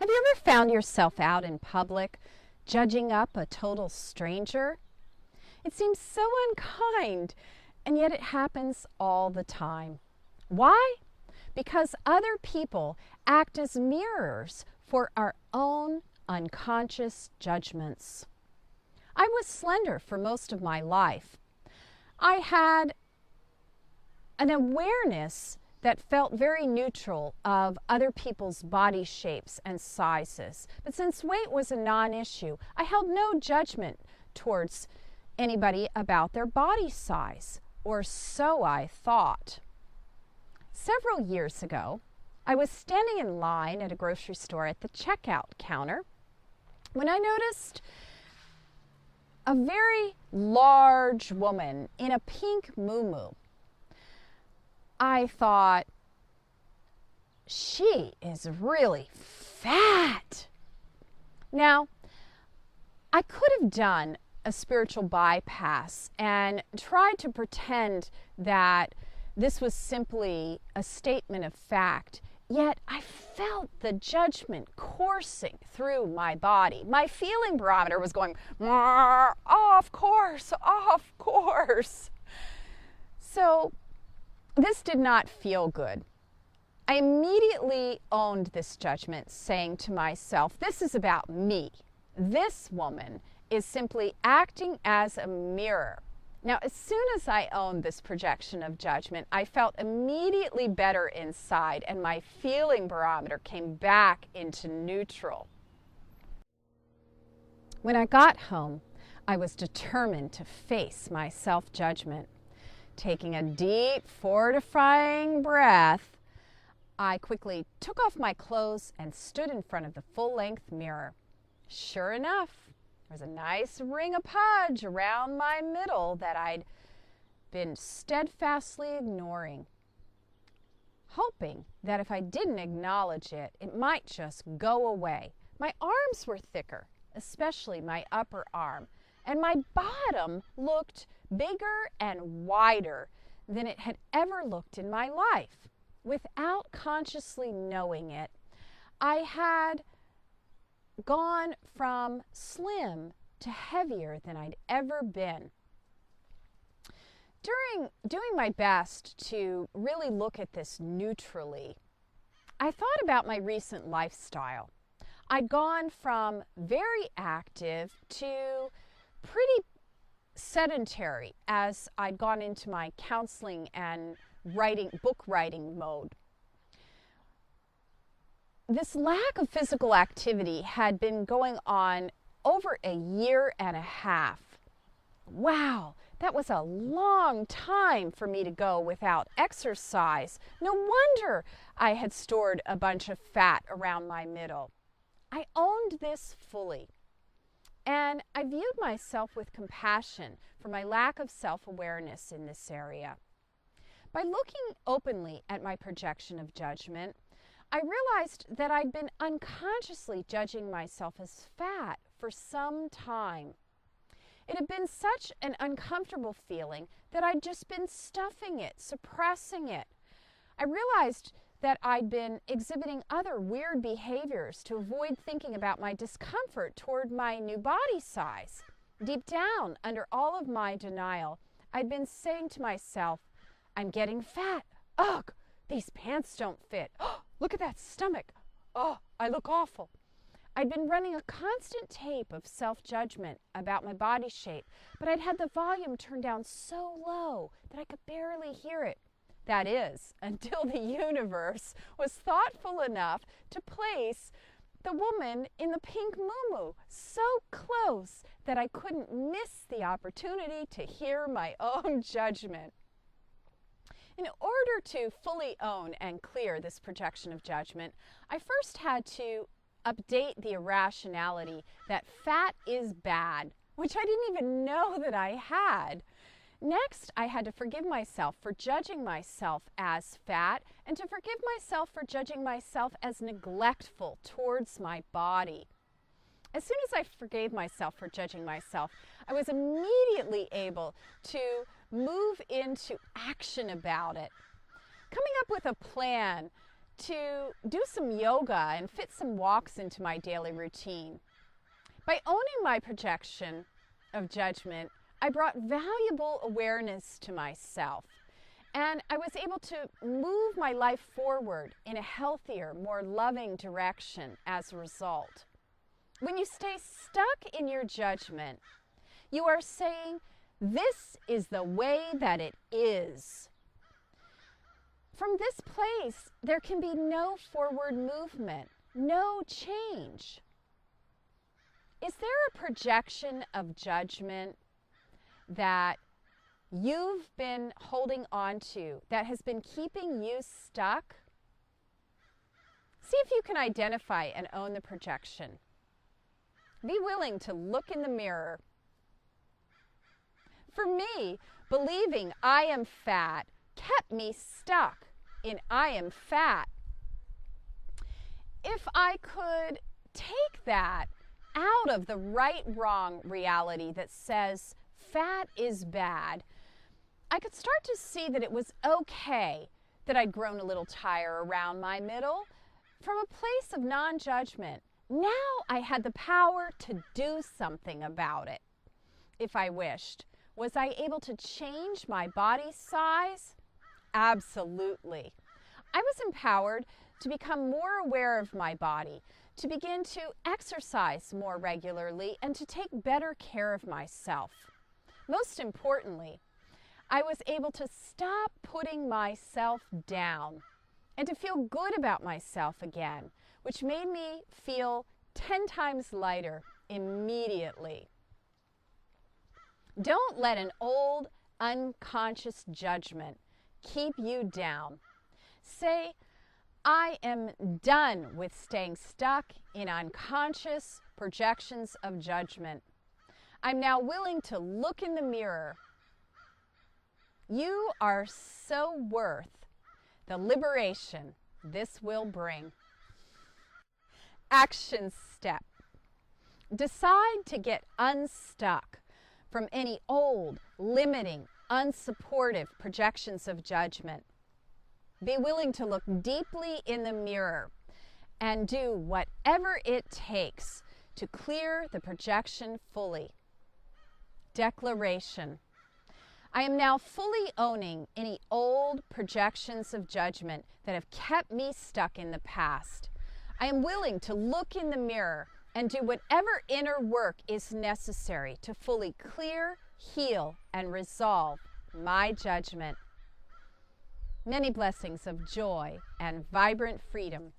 Have you ever found yourself out in public judging up a total stranger? It seems so unkind, and yet it happens all the time. Why? Because other people act as mirrors for our own unconscious judgments. I was slender for most of my life. I had an awareness that felt very neutral of other people's body shapes and sizes. But since weight was a non-issue, I held no judgment towards anybody about their body size, or so I thought. Several years ago, I was standing in line at a grocery store at the checkout counter when I noticed a very large woman in a pink muumuu. I thought, she is really fat. Now, I could have done a spiritual bypass and tried to pretend that this was simply a statement of fact, yet I felt the judgment coursing through my body. My feeling barometer was going, oh, of course, of course. So this did not feel good. I immediately owned this judgment, saying to myself, this is about me. This woman is simply acting as a mirror. Now, as soon as I owned this projection of judgment, I felt immediately better inside, and my feeling barometer came back into neutral. When I got home, I was determined to face my self-judgment. Taking a deep, fortifying breath, I quickly took off my clothes and stood in front of the full-length mirror. Sure enough, there was a nice ring of pudge around my middle that I'd been steadfastly ignoring, hoping that if I didn't acknowledge it, it might just go away. My arms were thicker, especially my upper arm, and my bottom looked bigger and wider than it had ever looked in my life. Without consciously knowing it, I had gone from slim to heavier than I'd ever been. Doing my best to really look at this neutrally, I thought about my recent lifestyle. I'd gone from very active to pretty sedentary as I'd gone into my counseling and book writing mode. This lack of physical activity had been going on over a year and a half. Wow, that was a long time for me to go without exercise. No wonder I had stored a bunch of fat around my middle. I owned this fully, and I viewed myself with compassion for my lack of self-awareness in this area. By looking openly at my projection of judgment, I realized that I'd been unconsciously judging myself as fat for some time. It had been such an uncomfortable feeling that I'd just been stuffing it, suppressing it. I realized that I'd been exhibiting other weird behaviors to avoid thinking about my discomfort toward my new body size. Deep down, under all of my denial, I'd been saying to myself, I'm getting fat. Ugh, these pants don't fit. Oh, look at that stomach. Oh, I look awful. I'd been running a constant tape of self-judgment about my body shape, but I'd had the volume turned down so low that I could barely hear it. That is, until the universe was thoughtful enough to place the woman in the pink muumuu so close that I couldn't miss the opportunity to hear my own judgment. In order to fully own and clear this projection of judgment, I first had to update the irrationality that fat is bad, which I didn't even know that I had. Next, I had to forgive myself for judging myself as fat and to forgive myself for judging myself as neglectful towards my body. As soon as I forgave myself for judging myself, I was immediately able to move into action about it, coming up with a plan to do some yoga and fit some walks into my daily routine. By owning my projection of judgment, I brought valuable awareness to myself, and I was able to move my life forward in a healthier, more loving direction as a result. When you stay stuck in your judgment, you are saying, "This is the way that it is." From this place, there can be no forward movement, no change. Is there a projection of judgment that you've been holding on to that has been keeping you stuck? See if you can identify and own the projection. Be willing to look in the mirror. For me, believing I am fat kept me stuck in I am fat. If I could take that out of the right-wrong reality that says fat is bad, I could start to see that it was okay that I'd grown a little tire around my middle. From a place of non-judgment, now I had the power to do something about it if I wished. Was I able to change my body size? Absolutely. I was empowered to become more aware of my body, to begin to exercise more regularly, and to take better care of myself. Most importantly, I was able to stop putting myself down and to feel good about myself again, which made me feel 10 times lighter immediately. Don't let an old, unconscious judgment keep you down. Say, "I am done with staying stuck in unconscious projections of judgment. I'm now willing to look in the mirror." You are so worth the liberation this will bring. Action step. Decide to get unstuck from any old, limiting, unsupportive projections of judgment. Be willing to look deeply in the mirror and do whatever it takes to clear the projection fully. Declaration. I am now fully owning any old projections of judgment that have kept me stuck in the past. I am willing to look in the mirror and do whatever inner work is necessary to fully clear, heal, and resolve my judgment. Many blessings of joy and vibrant freedom